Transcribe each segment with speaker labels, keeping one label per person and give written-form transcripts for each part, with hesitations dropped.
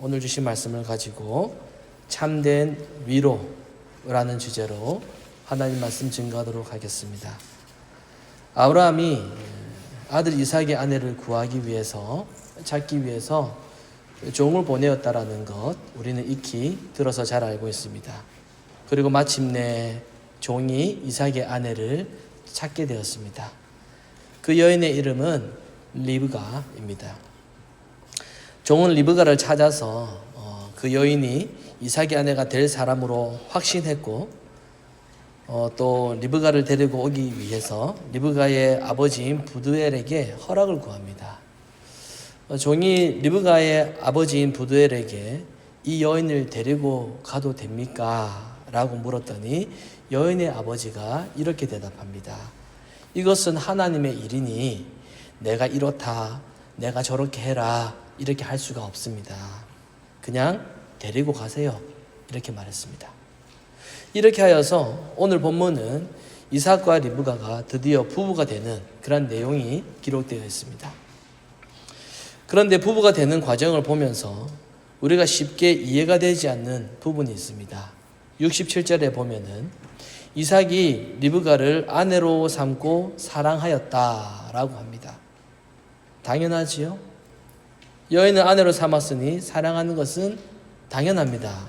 Speaker 1: 오늘 주신 말씀을 가지고 참된 위로라는 주제로 하나님 말씀 증거하도록 하겠습니다. 아브라함이 아들 이삭의 아내를 찾기 위해서 종을 보내었다라는 것 우리는 익히 들어서 잘 알고 있습니다. 그리고 마침내 종이 이삭의 아내를 찾게 되었습니다. 그 여인의 이름은 리브가입니다. 종은 리브가를 찾아서 그 여인이 이삭의 아내가 될 사람으로 확신했고 또 리브가를 데리고 오기 위해서 리브가의 아버지인 부두엘에게 허락을 구합니다. 종이 리브가의 아버지인 부두엘에게 이 여인을 데리고 가도 됩니까? 라고 물었더니 여인의 아버지가 이렇게 대답합니다. 이것은 하나님의 일이니 내가 이렇다, 내가 저렇게 해라 이렇게 할 수가 없습니다. 그냥 데리고 가세요. 이렇게 말했습니다. 이렇게 하여서 오늘 본문은 이삭과 리브가가 드디어 부부가 되는 그런 내용이 기록되어 있습니다. 그런데 부부가 되는 과정을 보면서 우리가 쉽게 이해가 되지 않는 부분이 있습니다. 67절에 보면은 이삭이 리브가를 아내로 삼고 사랑하였다라고 합니다. 당연하지요? 여인을 아내로 삼았으니 사랑하는 것은 당연합니다.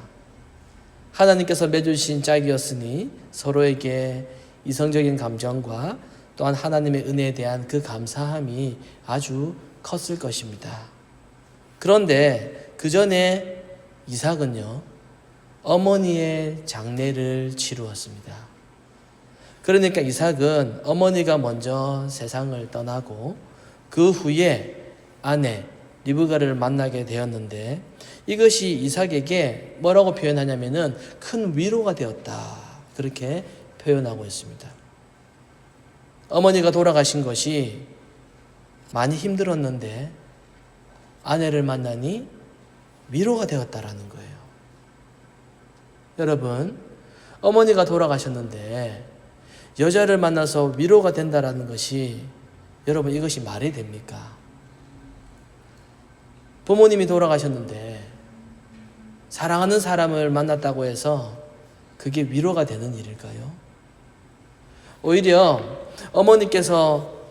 Speaker 1: 하나님께서 맺으신 짝이었으니 서로에게 이성적인 감정과 또한 하나님의 은혜에 대한 그 감사함이 아주 컸을 것입니다. 그런데 그 전에 이삭은요, 어머니의 장례를 치루었습니다. 그러니까 이삭은 어머니가 먼저 세상을 떠나고 그 후에 아내 리브가를 만나게 되었는데 이것이 이삭에게 뭐라고 표현하냐면은 큰 위로가 되었다. 그렇게 표현하고 있습니다. 어머니가 돌아가신 것이 많이 힘들었는데 아내를 만나니 위로가 되었다라는 거예요. 여러분, 어머니가 돌아가셨는데 여자를 만나서 위로가 된다라는 것이 여러분 이것이 말이 됩니까? 부모님이 돌아가셨는데 사랑하는 사람을 만났다고 해서 그게 위로가 되는 일일까요? 오히려 어머니께서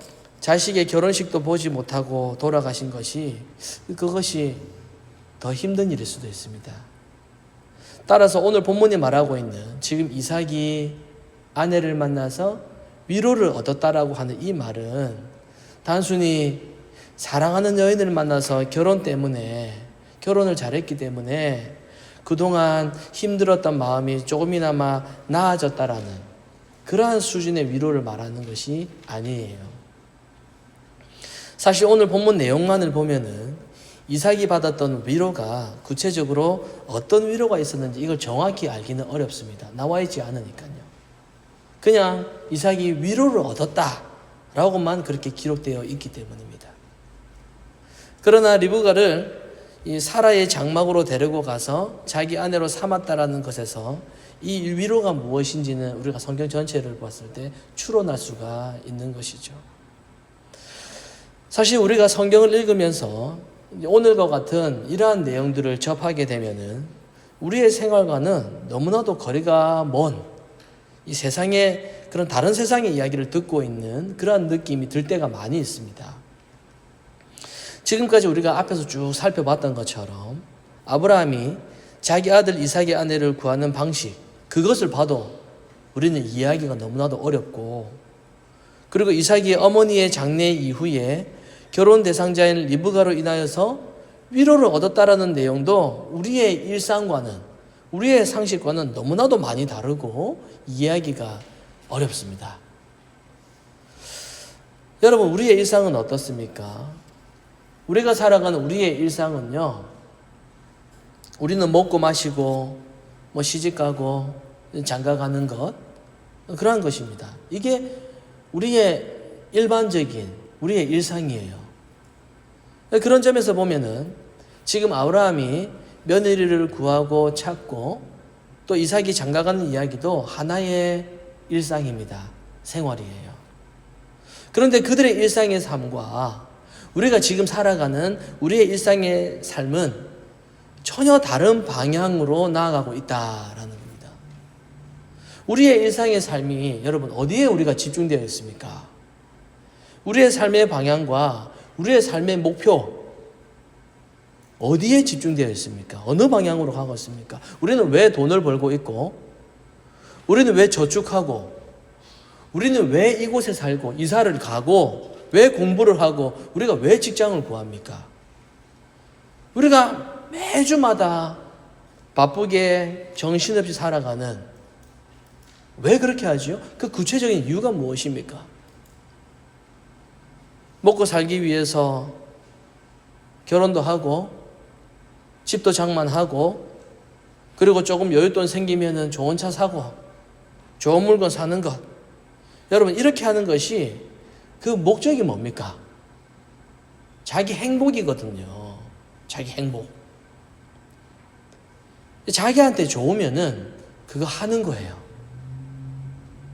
Speaker 1: 자식의 결혼식도 보지 못하고 돌아가신 그것이 더 힘든 일일 수도 있습니다. 따라서 오늘 본문이 말하고 있는 지금 이삭이 아내를 만나서 위로를 얻었다라고 하는 이 말은 단순히 사랑하는 여인을 만나서 결혼을 잘했기 때문에 그동안 힘들었던 마음이 조금이나마 나아졌다라는 그러한 수준의 위로를 말하는 것이 아니에요. 사실 오늘 본문 내용만을 보면은 이삭이 받았던 위로가 구체적으로 어떤 위로가 있었는지 이걸 정확히 알기는 어렵습니다. 나와 있지 않으니까요. 그냥 이삭이 위로를 얻었다라고만 그렇게 기록되어 있기 때문입니다. 그러나 리브가를 이 사라의 장막으로 데리고 가서 자기 아내로 삼았다라는 것에서 이 위로가 무엇인지는 우리가 성경 전체를 봤을 때 추론할 수가 있는 것이죠. 사실 우리가 성경을 읽으면서 오늘과 같은 이러한 내용들을 접하게 되면은 우리의 생활과는 너무나도 거리가 먼 이 세상의 그런 다른 세상의 이야기를 듣고 있는 그러한 느낌이 들 때가 많이 있습니다. 지금까지 우리가 앞에서 쭉 살펴봤던 것처럼 아브라함이 자기 아들 이삭의 아내를 구하는 방식, 그것을 봐도 우리는 이해하기가 너무나도 어렵고, 그리고 이삭이 어머니의 장례 이후에 결혼 대상자인 리브가로 인하여서 위로를 얻었다라는 내용도 우리의 일상과는, 우리의 상식과는 너무나도 많이 다르고 이해하기가 어렵습니다. 여러분, 우리의 일상은 어떻습니까? 우리가 살아가는 우리의 일상은요, 우리는 먹고 마시고 시집가고 장가가는 것, 그러한 것입니다. 이게 우리의 일반적인 우리의 일상이에요. 그런 점에서 보면은 지금 아브라함이 며느리를 구하고 찾고 또 이삭이 장가가는 이야기도 하나의 일상입니다. 생활이에요. 그런데 그들의 일상의 삶과 우리가 지금 살아가는 우리의 일상의 삶은 전혀 다른 방향으로 나아가고 있다라는 겁니다. 우리의 일상의 삶이 여러분 어디에 우리가 집중되어 있습니까? 우리의 삶의 방향과 우리의 삶의 목표 어디에 집중되어 있습니까? 어느 방향으로 가고 있습니까? 우리는 왜 돈을 벌고 있고, 우리는 왜 저축하고, 우리는 왜 이곳에 살고 이사를 가고, 왜 공부를 하고, 우리가 왜 직장을 구합니까? 우리가 매주마다 바쁘게 정신없이 살아가는, 왜 그렇게 하지요? 그 구체적인 이유가 무엇입니까? 먹고 살기 위해서 결혼도 하고 집도 장만하고 그리고 조금 여윳돈 생기면은 좋은 차 사고 좋은 물건 사는 것. 여러분 이렇게 하는 것이 그 목적이 뭡니까? 자기 행복이거든요. 자기 행복. 자기한테 좋으면은 그거 하는 거예요.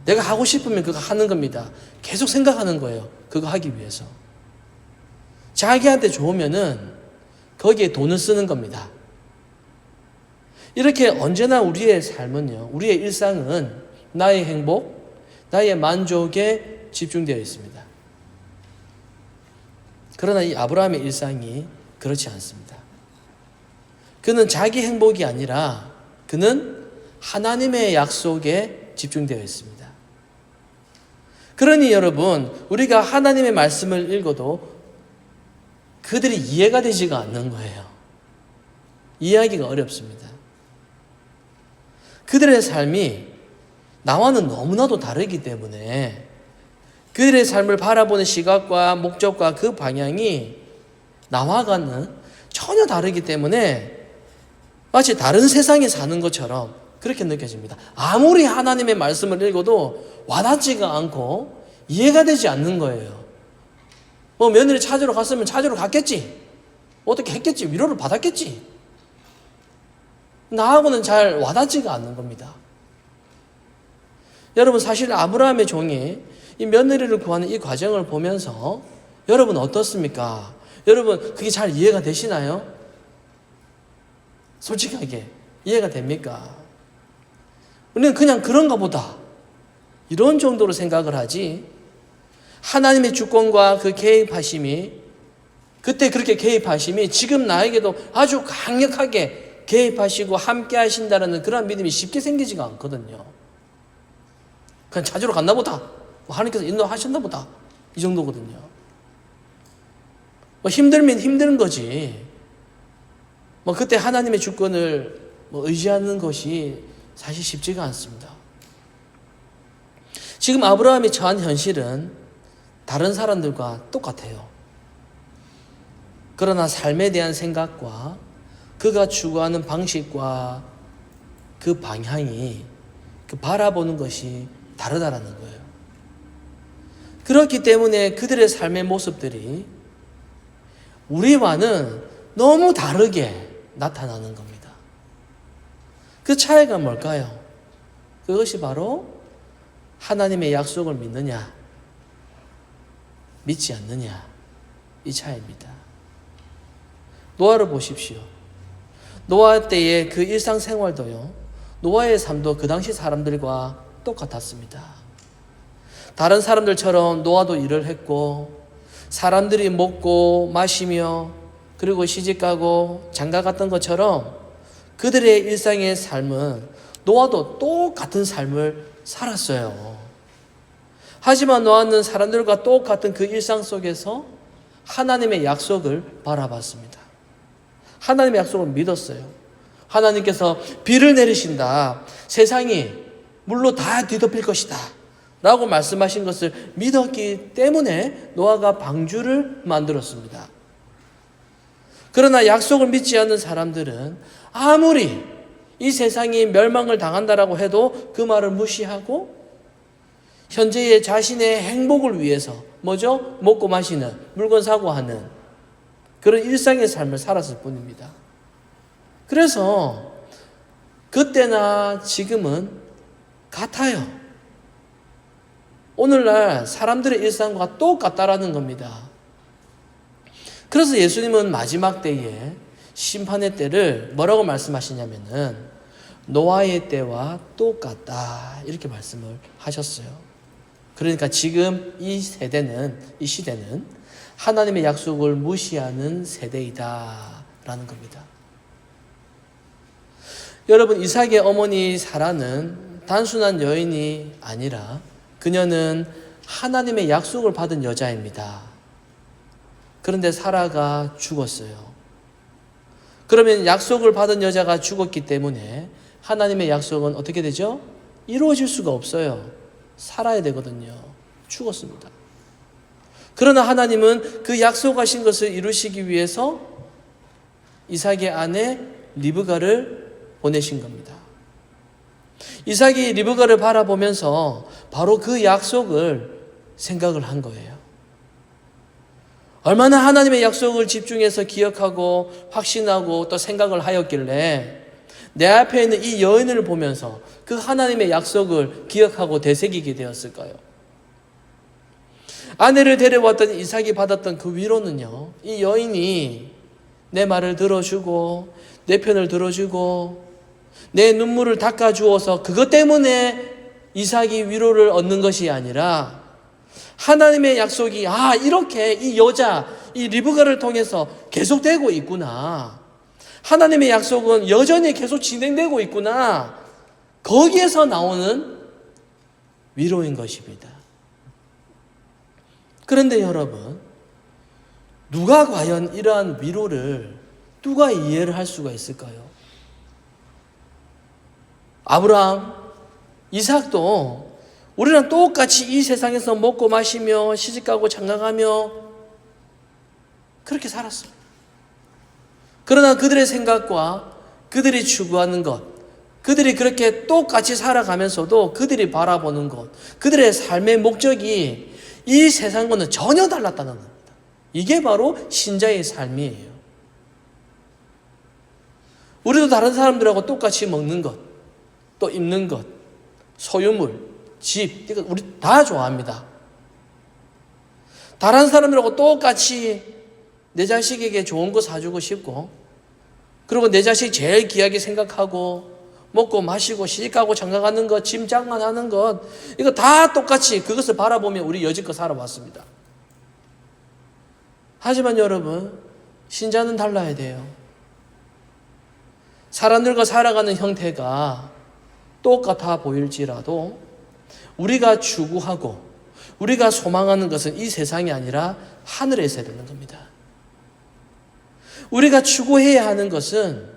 Speaker 1: 내가 하고 싶으면 그거 하는 겁니다. 계속 생각하는 거예요. 그거 하기 위해서. 자기한테 좋으면은 거기에 돈을 쓰는 겁니다. 이렇게 언제나 우리의 삶은요, 우리의 일상은 나의 행복, 나의 만족에 집중되어 있습니다. 그러나 이 아브라함의 일상이 그렇지 않습니다. 그는 자기 행복이 아니라 그는 하나님의 약속에 집중되어 있습니다. 그러니 여러분, 우리가 하나님의 말씀을 읽어도 그들이 이해가 되지가 않는 거예요. 이해하기가 어렵습니다. 그들의 삶이 나와는 너무나도 다르기 때문에 그들의 삶을 바라보는 시각과 목적과 그 방향이 나와가는 전혀 다르기 때문에 마치 다른 세상에 사는 것처럼 그렇게 느껴집니다. 아무리 하나님의 말씀을 읽어도 와닿지가 않고 이해가 되지 않는 거예요. 며느리 찾으러 갔으면 찾으러 갔겠지. 어떻게 했겠지. 위로를 받았겠지. 나하고는 잘 와닿지가 않는 겁니다. 여러분 사실 아브라함의 종이 이 며느리를 구하는 이 과정을 보면서 여러분 어떻습니까? 여러분 그게 잘 이해가 되시나요? 솔직하게 이해가 됩니까? 우리는 그냥 그런가 보다 이런 정도로 생각을 하지 하나님의 주권과 그 개입하심이 그때 그렇게 개입하심이 지금 나에게도 아주 강력하게 개입하시고 함께 하신다는 그런 믿음이 쉽게 생기지가 않거든요. 그냥 찾으러 갔나 보다. 하나님께서 인도하셨나 보다. 이 정도거든요. 힘들면 힘든 거지. 그때 하나님의 주권을 의지하는 것이 사실 쉽지가 않습니다. 지금 아브라함이 처한 현실은 다른 사람들과 똑같아요. 그러나 삶에 대한 생각과 그가 추구하는 방식과 그 방향이 그 바라보는 것이 다르다라는 거예요. 그렇기 때문에 그들의 삶의 모습들이 우리와는 너무 다르게 나타나는 겁니다. 그 차이가 뭘까요? 그것이 바로 하나님의 약속을 믿느냐, 믿지 않느냐, 이 차이입니다. 노아를 보십시오. 노아 때의 그 일상생활도요, 노아의 삶도 그 당시 사람들과 똑같았습니다. 다른 사람들처럼 노아도 일을 했고 사람들이 먹고 마시며 그리고 시집가고 장가갔던 것처럼 그들의 일상의 삶은 노아도 똑같은 삶을 살았어요. 하지만 노아는 사람들과 똑같은 그 일상 속에서 하나님의 약속을 바라봤습니다. 하나님의 약속을 믿었어요. 하나님께서 비를 내리신다. 세상이 물로 다 뒤덮일 것이다. 라고 말씀하신 것을 믿었기 때문에 노아가 방주를 만들었습니다. 그러나 약속을 믿지 않는 사람들은 아무리 이 세상이 멸망을 당한다라고 해도 그 말을 무시하고 현재의 자신의 행복을 위해서 뭐죠? 먹고 마시는, 물건 사고 하는 그런 일상의 삶을 살았을 뿐입니다. 그래서 그때나 지금은 같아요. 오늘날 사람들의 일상과 똑같다라는 겁니다. 그래서 예수님은 마지막 때에 심판의 때를 뭐라고 말씀하시냐면은 노아의 때와 똑같다 이렇게 말씀을 하셨어요. 그러니까 지금 이 시대는 하나님의 약속을 무시하는 세대이다라는 겁니다. 여러분, 이삭의 어머니 사라는 단순한 여인이 아니라 그녀는 하나님의 약속을 받은 여자입니다. 그런데 사라가 죽었어요. 그러면 약속을 받은 여자가 죽었기 때문에 하나님의 약속은 어떻게 되죠? 이루어질 수가 없어요. 살아야 되거든요. 죽었습니다. 그러나 하나님은 그 약속하신 것을 이루시기 위해서 이삭의 아내 리브가를 보내신 겁니다. 이삭이 리브가를 바라보면서 바로 그 약속을 생각을 한 거예요. 얼마나 하나님의 약속을 집중해서 기억하고 확신하고 또 생각을 하였길래 내 앞에 있는 이 여인을 보면서 그 하나님의 약속을 기억하고 되새기게 되었을까요? 아내를 데려왔던 이삭이 받았던 그 위로는요, 이 여인이 내 말을 들어주고 내 편을 들어주고 내 눈물을 닦아주어서 그것 때문에 이삭이 위로를 얻는 것이 아니라 하나님의 약속이 이렇게 이 여자, 이 리브가를 통해서 계속되고 있구나. 하나님의 약속은 여전히 계속 진행되고 있구나. 거기에서 나오는 위로인 것입니다. 그런데 여러분, 누가 과연 이러한 위로를 누가 이해를 할 수가 있을까요? 아브라함, 이삭도 우리랑 똑같이 이 세상에서 먹고 마시며 시집가고 장가가며 그렇게 살았어요. 그러나 그들의 생각과 그들이 추구하는 것, 그들이 그렇게 똑같이 살아가면서도 그들이 바라보는 것, 그들의 삶의 목적이 이 세상과는 전혀 달랐다는 겁니다. 이게 바로 신자의 삶이에요. 우리도 다른 사람들하고 똑같이 먹는 것, 또 입는 것, 소유물, 집, 이거 우리 다 좋아합니다. 다른 사람들하고 똑같이 내 자식에게 좋은 거 사주고 싶고, 그리고 내 자식 제일 귀하게 생각하고, 먹고 마시고 시집가고 장가가는 것, 짐 장만하는 것, 이거 다 똑같이 그것을 바라보며 우리 여지껏 살아왔습니다. 하지만 여러분, 신자는 달라야 돼요. 사람들과 살아가는 형태가 똑같아 보일지라도 우리가 추구하고 우리가 소망하는 것은 이 세상이 아니라 하늘에 있어야 되는 겁니다. 우리가 추구해야 하는 것은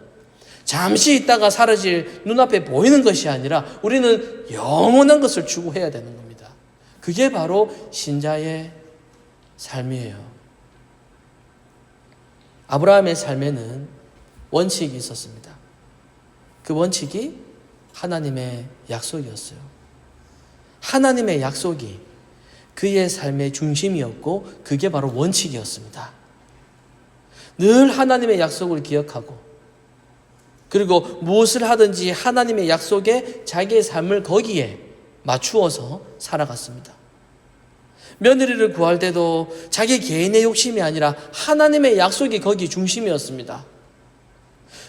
Speaker 1: 잠시 있다가 사라질 눈앞에 보이는 것이 아니라 우리는 영원한 것을 추구해야 되는 겁니다. 그게 바로 신자의 삶이에요. 아브라함의 삶에는 원칙이 있었습니다. 그 원칙이 하나님의 약속이었어요. 하나님의 약속이 그의 삶의 중심이었고 그게 바로 원칙이었습니다. 늘 하나님의 약속을 기억하고 그리고 무엇을 하든지 하나님의 약속에 자기의 삶을 거기에 맞추어서 살아갔습니다. 며느리를 구할 때도 자기 개인의 욕심이 아니라 하나님의 약속이 거기 중심이었습니다.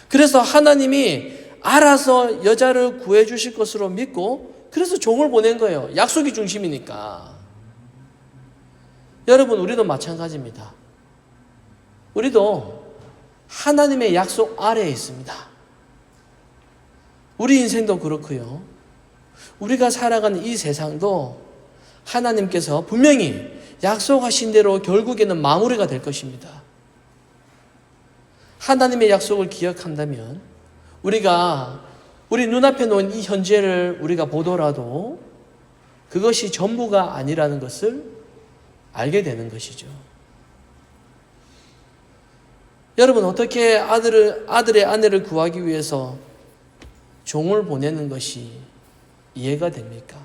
Speaker 1: 그래서 하나님이 알아서 여자를 구해주실 것으로 믿고 그래서 종을 보낸 거예요. 약속이 중심이니까. 여러분, 우리도 마찬가지입니다. 우리도 하나님의 약속 아래에 있습니다. 우리 인생도 그렇고요. 우리가 살아가는 이 세상도 하나님께서 분명히 약속하신 대로 결국에는 마무리가 될 것입니다. 하나님의 약속을 기억한다면 우리 눈앞에 놓인 이 현재를 우리가 보더라도 그것이 전부가 아니라는 것을 알게 되는 것이죠. 여러분, 어떻게 아들의 아내를 구하기 위해서 종을 보내는 것이 이해가 됩니까?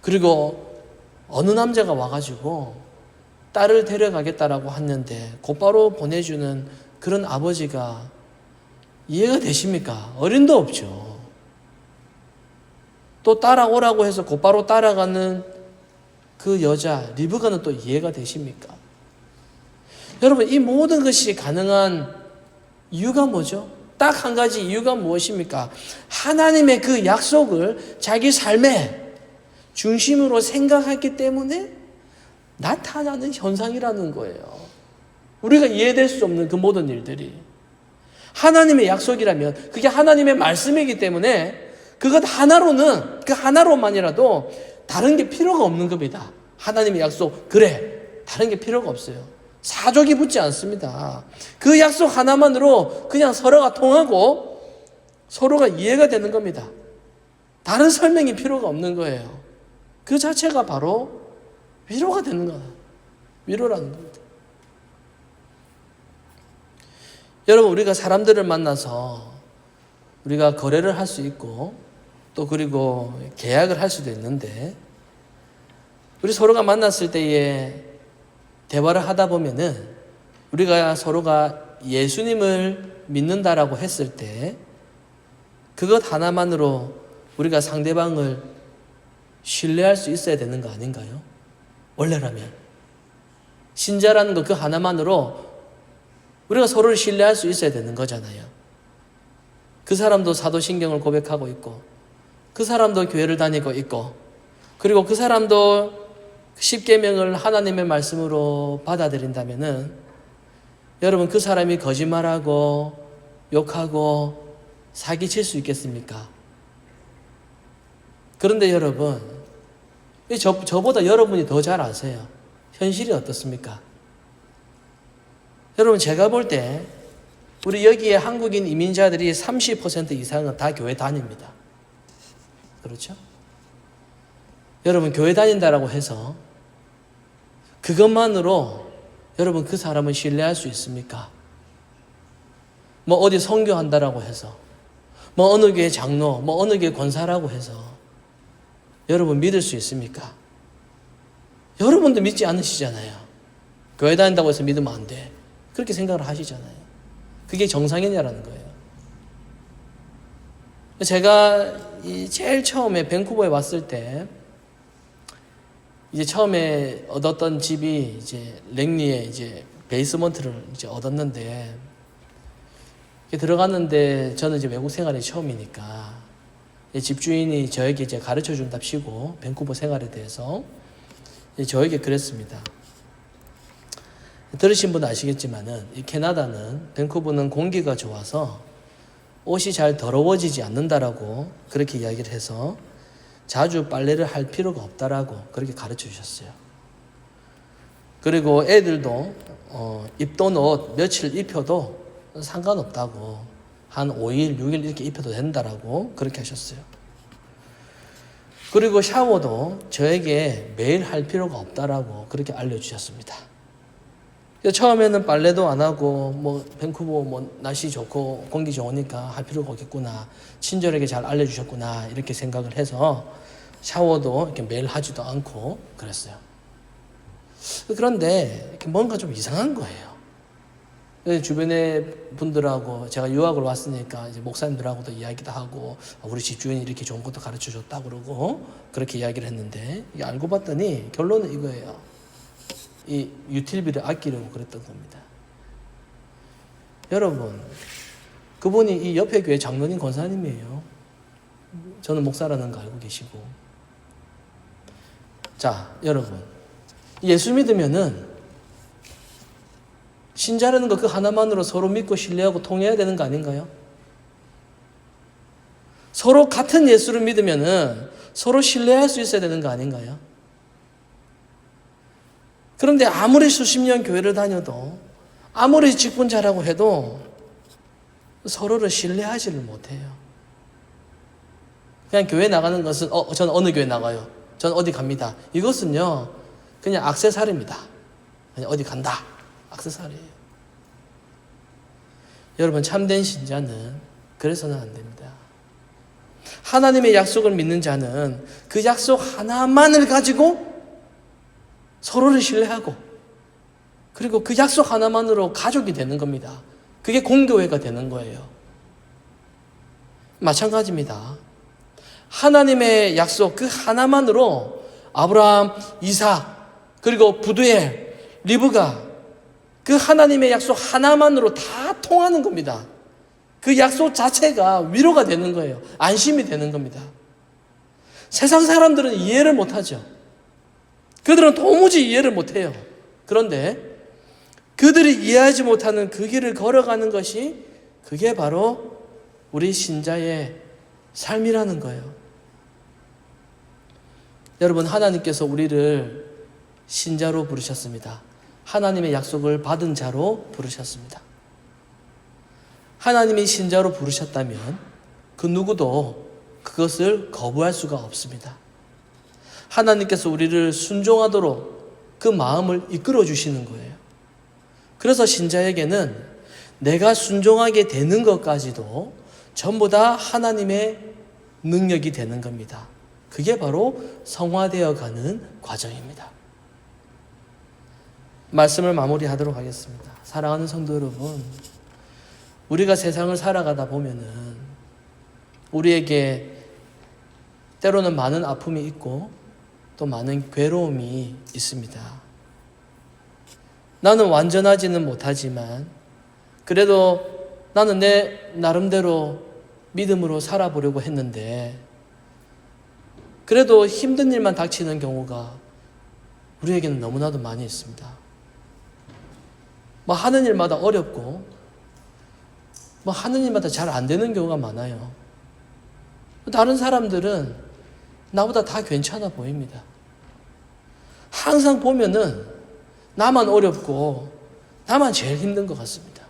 Speaker 1: 그리고 어느 남자가 와가지고 딸을 데려가겠다라고 했는데 곧바로 보내주는 그런 아버지가 이해가 되십니까? 어린도 없죠. 또 따라오라고 해서 곧바로 따라가는 그 여자 리브가는 또 이해가 되십니까? 여러분, 이 모든 것이 가능한 이유가 뭐죠? 딱 한 가지 이유가 무엇입니까? 하나님의 그 약속을 자기 삶의 중심으로 생각했기 때문에 나타나는 현상이라는 거예요. 우리가 이해될 수 없는 그 모든 일들이 하나님의 약속이라면 그게 하나님의 말씀이기 때문에 그것 하나로는, 그 하나로만이라도 다른 게 필요가 없는 겁니다. 하나님의 약속, 그래, 다른 게 필요가 없어요. 사족이 붙지 않습니다. 그 약속 하나만으로 그냥 서로가 통하고 서로가 이해가 되는 겁니다. 다른 설명이 필요가 없는 거예요. 그 자체가 바로 위로가 되는 거예요. 위로라는 겁니다. 여러분, 우리가 사람들을 만나서 우리가 거래를 할 수 있고 또 그리고 계약을 할 수도 있는데, 우리 서로가 만났을 때에 대화를 하다 보면은 우리가 서로가 예수님을 믿는다라고 했을 때 그것 하나만으로 우리가 상대방을 신뢰할 수 있어야 되는 거 아닌가요? 원래라면 신자라는 거 그 하나만으로 우리가 서로를 신뢰할 수 있어야 되는 거잖아요. 그 사람도 사도신경을 고백하고 있고 그 사람도 교회를 다니고 있고 그리고 그 사람도 십계명을 하나님의 말씀으로 받아들인다면은 여러분, 그 사람이 거짓말하고 욕하고 사기칠 수 있겠습니까? 그런데 여러분, 저보다 여러분이 더 잘 아세요. 현실이 어떻습니까? 여러분, 제가 볼 때 우리 여기에 한국인 이민자들이 30% 이상은 다 교회 다닙니다. 그렇죠? 여러분, 교회 다닌다라고 해서 그것만으로 여러분 그 사람을 신뢰할 수 있습니까? 뭐 어디 선교한다라고 해서 뭐 어느 교회 장로, 뭐 어느 교회 권사라고 해서 여러분 믿을 수 있습니까? 여러분도 믿지 않으시잖아요. 교회 다닌다고 해서 믿으면 안 돼, 그렇게 생각을 하시잖아요. 그게 정상이냐라는 거예요. 제가 제일 처음에 밴쿠버에 왔을 때 이제 처음에 얻었던 집이 이제 랭리에 이제 베이스먼트를 이제 얻었는데, 들어갔는데 저는 이제 외국 생활이 처음이니까 집주인이 저에게 이제 가르쳐 준답시고 밴쿠버 생활에 대해서 저에게 그랬습니다. 들으신 분은 아시겠지만은 이 캐나다는, 밴쿠버는 공기가 좋아서 옷이 잘 더러워지지 않는다라고 그렇게 이야기를 해서 자주 빨래를 할 필요가 없다라고 그렇게 가르쳐 주셨어요. 그리고 애들도 입던 옷 며칠 입혀도 상관없다고, 한 5일, 6일 이렇게 입혀도 된다라고 그렇게 하셨어요. 그리고 샤워도 저에게 매일 할 필요가 없다라고 그렇게 알려주셨습니다. 처음에는 빨래도 안 하고 뭐 밴쿠버 뭐 날씨 좋고 공기 좋으니까 할 필요가 없겠구나, 친절하게 잘 알려주셨구나 이렇게 생각을 해서 샤워도 이렇게 매일 하지도 않고 그랬어요. 그런데 이렇게 뭔가 좀 이상한 거예요. 주변의 분들하고 제가 유학을 왔으니까 이제 목사님들하고도 이야기도 하고 우리 집주인이 이렇게 좋은 것도 가르쳐 줬다 그러고 그렇게 이야기를 했는데, 알고 봤더니 결론은 이거예요. 이 유틸비를 아끼려고 그랬던 겁니다. 여러분, 그분이 이 옆에 교회 장로님 권사님이에요. 저는 목사라는 거 알고 계시고. 자, 여러분, 예수 믿으면은 신자라는 거 그 하나만으로 서로 믿고 신뢰하고 통해야 되는 거 아닌가요? 서로 같은 예수를 믿으면은 서로 신뢰할 수 있어야 되는 거 아닌가요? 그런데 아무리 수십 년 교회를 다녀도 아무리 직분자라고 해도 서로를 신뢰하지를 못해요. 그냥 교회 나가는 것은 저는 어느 교회 나가요, 저는 어디 갑니다, 이것은요 그냥 액세서리입니다. 그냥 어디 간다, 액세서리예요. 여러분, 참된 신자는 그래서는 안 됩니다. 하나님의 약속을 믿는 자는 그 약속 하나만을 가지고 서로를 신뢰하고 그리고 그 약속 하나만으로 가족이 되는 겁니다. 그게 공교회가 되는 거예요. 마찬가지입니다. 하나님의 약속 그 하나만으로 아브라함, 이삭, 그리고 부두엘, 리브가 그 하나님의 약속 하나만으로 다 통하는 겁니다. 그 약속 자체가 위로가 되는 거예요. 안심이 되는 겁니다. 세상 사람들은 이해를 못하죠. 그들은 도무지 이해를 못해요. 그런데 그들이 이해하지 못하는 그 길을 걸어가는 것이 그게 바로 우리 신자의 삶이라는 거예요. 여러분, 하나님께서 우리를 신자로 부르셨습니다. 하나님의 약속을 받은 자로 부르셨습니다. 하나님이 신자로 부르셨다면 그 누구도 그것을 거부할 수가 없습니다. 하나님께서 우리를 순종하도록 그 마음을 이끌어 주시는 거예요. 그래서 신자에게는 내가 순종하게 되는 것까지도 전부 다 하나님의 능력이 되는 겁니다. 그게 바로 성화되어 가는 과정입니다. 말씀을 마무리하도록 하겠습니다. 사랑하는 성도 여러분, 우리가 세상을 살아가다 보면은 우리에게 때로는 많은 아픔이 있고 또 많은 괴로움이 있습니다. 나는 완전하지는 못하지만 그래도 나는 내 나름대로 믿음으로 살아보려고 했는데 그래도 힘든 일만 닥치는 경우가 우리에게는 너무나도 많이 있습니다. 하는 일마다 어렵고 하는 일마다 잘 안 되는 경우가 많아요. 다른 사람들은 나보다 다 괜찮아 보입니다. 항상 보면은 나만 어렵고 나만 제일 힘든 것 같습니다.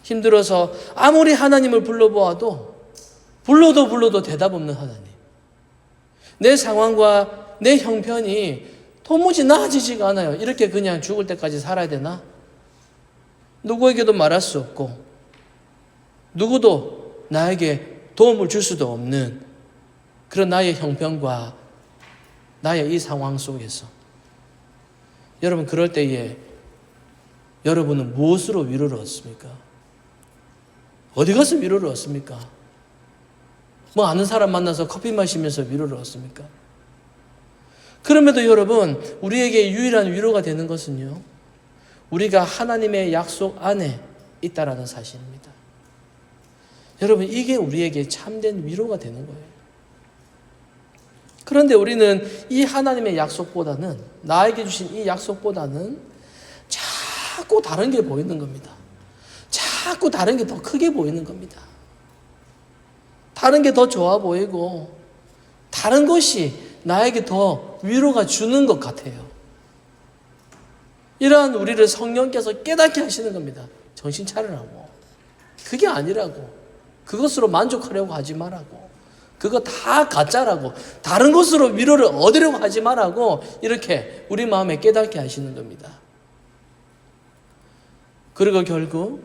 Speaker 1: 힘들어서 아무리 하나님을 불러보아도 불러도 대답 없는 하나님. 내 상황과 내 형편이 도무지 나아지지가 않아요. 이렇게 그냥 죽을 때까지 살아야 되나? 누구에게도 말할 수 없고 누구도 나에게 도움을 줄 수도 없는 그런 나의 형편과 나의 이 상황 속에서 여러분, 그럴 때에 여러분은 무엇으로 위로를 얻습니까? 어디 가서 위로를 얻습니까? 아는 사람 만나서 커피 마시면서 위로를 얻습니까? 그럼에도 여러분, 우리에게 유일한 위로가 되는 것은요, 우리가 하나님의 약속 안에 있다라는 사실입니다. 여러분, 이게 우리에게 참된 위로가 되는 거예요. 그런데 우리는 이 하나님의 약속보다는, 나에게 주신 이 약속보다는 자꾸 다른 게 보이는 겁니다. 자꾸 다른 게 더 크게 보이는 겁니다. 다른 게 더 좋아 보이고 다른 것이 나에게 더 위로가 주는 것 같아요. 이러한 우리를 성령께서 깨닫게 하시는 겁니다. 정신 차리라고. 그게 아니라고. 그것으로 만족하려고 하지 말라고. 그거 다 가짜라고. 다른 것으로 위로를 얻으려고 하지 말라고. 이렇게 우리 마음에 깨닫게 하시는 겁니다. 그리고 결국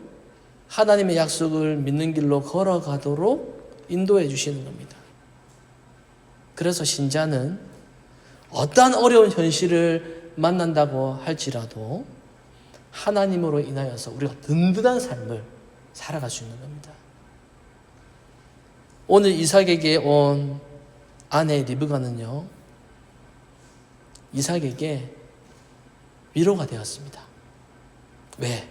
Speaker 1: 하나님의 약속을 믿는 길로 걸어가도록 인도해 주시는 겁니다. 그래서 신자는 어떠한 어려운 현실을 만난다고 할지라도 하나님으로 인하여서 우리가 든든한 삶을 살아갈 수 있는 겁니다. 오늘 이삭에게 온 아내 리브가는요, 이삭에게 위로가 되었습니다. 왜?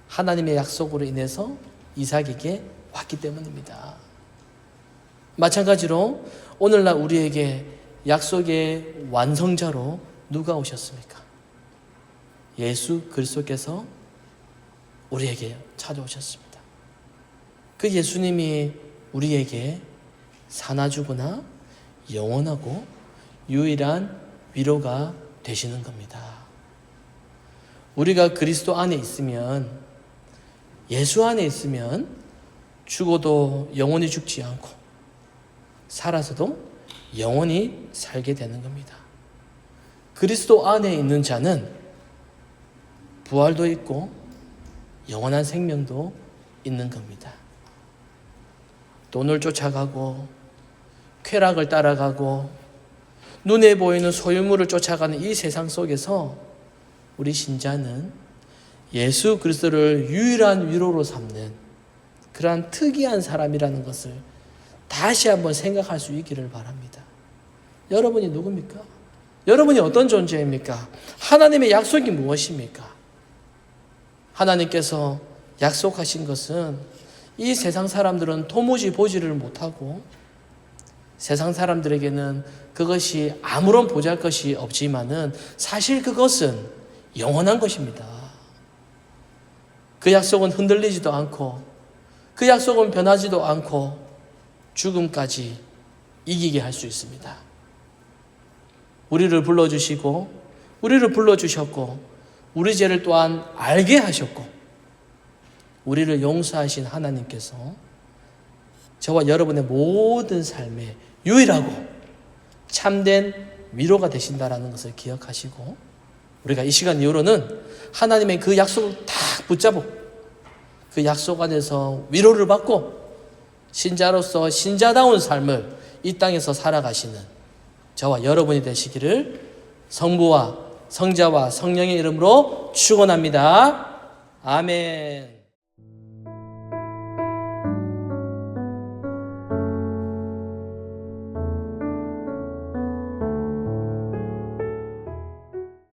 Speaker 1: 하나님의 약속으로 인해서 이삭에게 왔기 때문입니다. 마찬가지로 오늘날 우리에게 약속의 완성자로 누가 오셨습니까? 예수 그리스도께서 우리에게 찾아오셨습니다. 그 예수님이 우리에게 사나주구나 영원하고 유일한 위로가 되시는 겁니다. 우리가 그리스도 안에 있으면, 예수 안에 있으면 죽어도 영원히 죽지 않고 살아서도 영원히 살게 되는 겁니다. 그리스도 안에 있는 자는 부활도 있고 영원한 생명도 있는 겁니다. 돈을 쫓아가고 쾌락을 따라가고 눈에 보이는 소유물을 쫓아가는 이 세상 속에서 우리 신자는 예수 그리스도를 유일한 위로로 삼는 그러한 특이한 사람이라는 것을 다시 한번 생각할 수 있기를 바랍니다. 여러분이 누굽니까? 여러분이 어떤 존재입니까? 하나님의 약속이 무엇입니까? 하나님께서 약속하신 것은 이 세상 사람들은 도무지 보지를 못하고 세상 사람들에게는 그것이 아무런 보잘것이 없지만은 사실 그것은 영원한 것입니다. 그 약속은 흔들리지도 않고 그 약속은 변하지도 않고 죽음까지 이기게 할 수 있습니다. 우리를 불러주시고 우리를 불러주셨고 우리 죄를 또한 알게 하셨고 우리를 용서하신 하나님께서 저와 여러분의 모든 삶에 유일하고 참된 위로가 되신다라는 것을 기억하시고 우리가 이 시간 이후로는 하나님의 그 약속을 딱 붙잡고 그 약속 안에서 위로를 받고 신자로서 신자다운 삶을 이 땅에서 살아가시는 저와 여러분이 되시기를 성부와 성자와 성령의 이름으로 축원합니다. 아멘.